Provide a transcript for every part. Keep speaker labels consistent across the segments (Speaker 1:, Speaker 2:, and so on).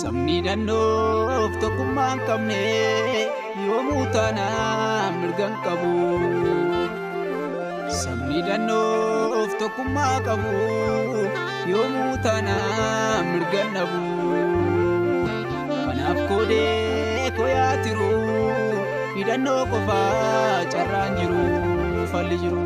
Speaker 1: Sabni naannoof tokkummaan qabne yoomuu taanaan mirgan qabu. Sabni naannoof tokkummaa qabu yoomuu taanaan mirgan dhabu. Kanaaf koodee koyaatiru hidhannoo qofaa carraan jiru falli jiru.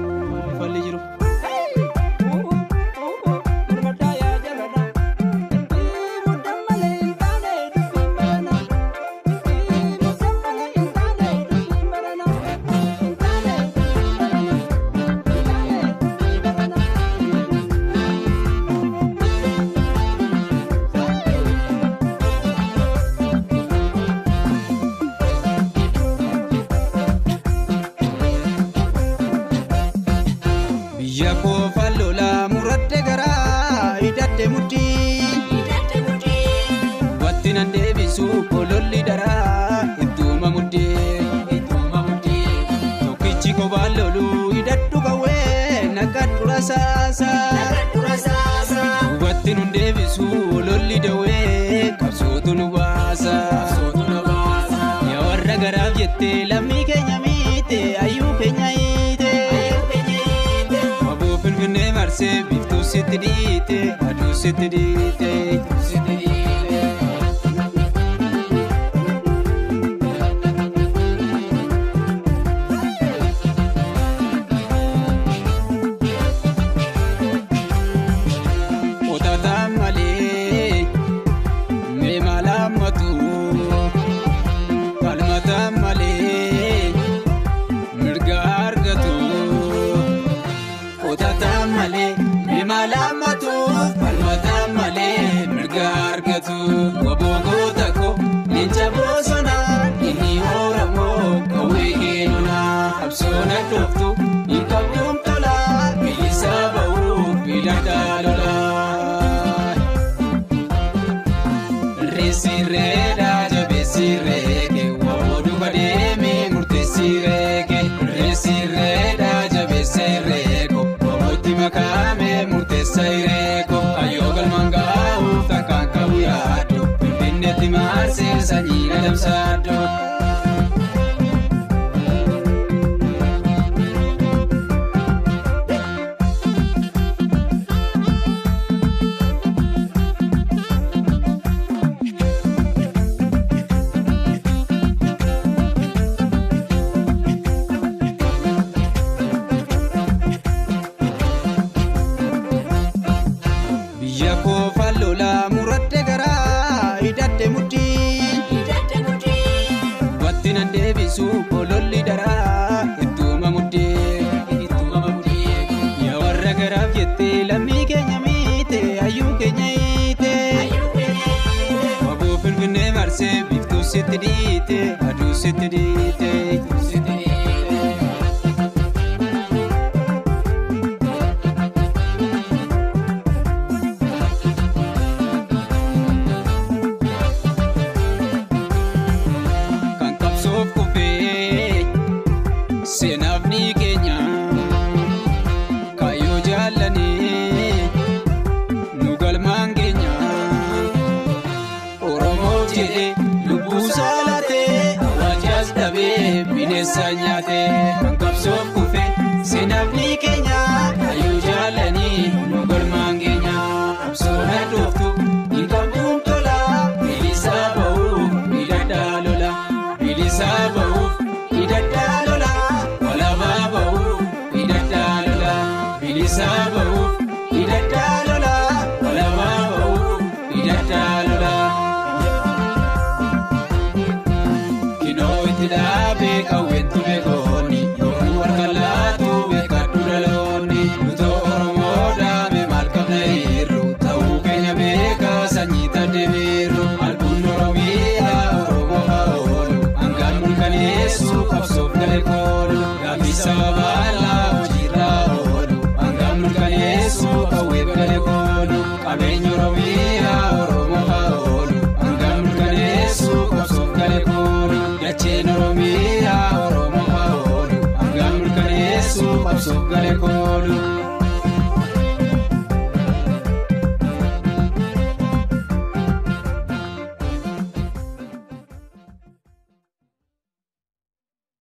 Speaker 1: Kololli daraa ittuma muddee tokkichi kophaan lolu hidhadhu qawwee naqadhu rasaasa hubatti nun deebisu kololli dawwee qabsootu nu baasa. Yaa warra garaaf jettee lammii keenya miite ayyuu keenya hiite waboo Finfinnee marsee biiftuu sitti dhiite aduu sitti dhiite. Waboogota ko leenca bosonaa inni Oromoo qawwee keenunaa absoona dhooftu hin qabduun tolaa bilisa ba'uuf hidhadhaa lolaa. Reessirreedhaa jabeessirreeke wabooduu badeemee murteessirreeke. Reessirreedhaa jabeessirreeko wabootti makaamee murteessirreeko. Ayyoo galmaan gahuuf takkaan qabu yaadu Finfinneetti maarsee sanyii gadamsaaddu. Kololli daraa ittuma muddee yaa warra garaaf jettee lammii keenya miite ayyuu keenya hiite waboo Finfinnee marsee biiftuu sitti dhiite aduu sitti dhiite. Seenaafni keenya kaayyoo jaalanii nu galmaan keenya Oromoof jedhee lubbuu saalatee awwaajaas dhabee bineensa nyaatee kan qabsoof kufe. Seenaafni keenya kaayyoo jaalanii nu galmaan keenya absoona dhooftu hin qabduun tolaa bilisa ba'uuf hidhadhaa lola. Bilisa ba'uuf hidhadhaa lola. Bilisa ba'uuf hidhadhaa lola walabaa ba'uuf hidhadhaa lola. Kinoo itti dhaabee qawweentu beekoonni yoomuu harka laatu beekadhu dhaloonni. Utoo Oromoo dhaabee maal qabna hir'u ta'uu keenya beekaa sanyii tadde beerru. Albuun Oromiyaa Oromoo haa oolu hangaan mirkaneessu qabsoof gale koolu. Gaaffii sababaalaa hojiirraa oolu mirkaneessu qawwee gale koolu. Qabeenya Oromiyaa Oromoo haa oolu hangaan mirkaneessu qabsoof gale koolu. Dacheen Oromiyaa Oromoo haa oolu hangaan mirkaneessu qabsoof gale koolu.